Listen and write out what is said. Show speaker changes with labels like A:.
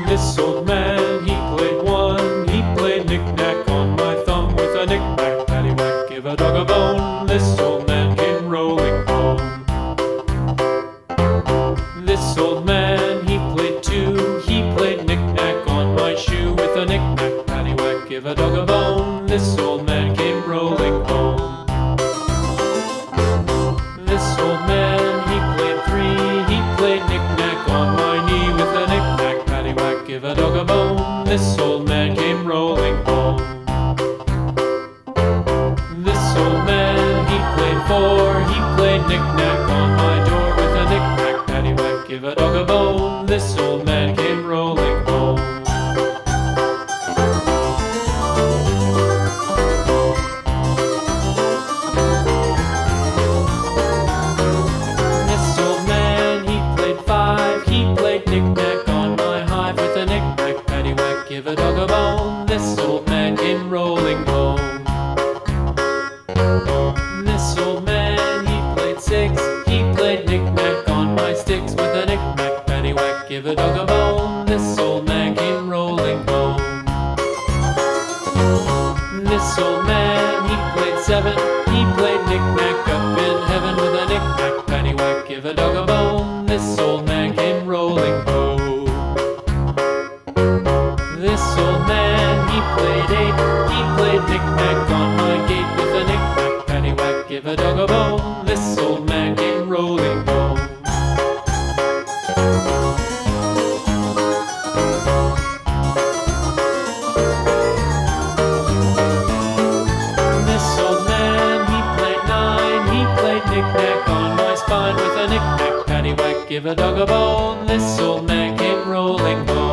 A: This old man, he played one. He played knick-knack on my thumb with a knick-knack, paddywhack, give a dog a bone. This old man came rolling home. This old man, he played two. He played knick-knack on my shoe with a knick-knack, paddywhack, give a dog a bone. This old man came rolling home. This old man, he played three. He played knick-knack on my knee with a knick-knack, paddywhack, give a dog a bone. This old man came rolling home. This old man, he played four. He played knick-knack on my door with a knick-knack, paddywhack, give a dog a bone. This old man came rolling home. This old man, he played five. He played knick-knack on my hive with a knick-knack, paddywhack, give a dog a bone. This old man came rolling home. This old man, he played six. He played knick-knack on my sticks with a knick-knack, paddywhack, give a dog a bone. This old man came rolling home. This old man, he played seven. He played knick-knack up in heaven with a knick-knack, paddywhack, give a dog a bone. This old man came rolling home. This old man, he played eight. He played knick-knack on my gate with a knick-knack, paddywhack, give a dog a bone. This old man came rolling home. This old man, he played nine. He played knick-knack on my spine with a knick-knack, paddywhack, give a dog a bone. This old man came rolling home.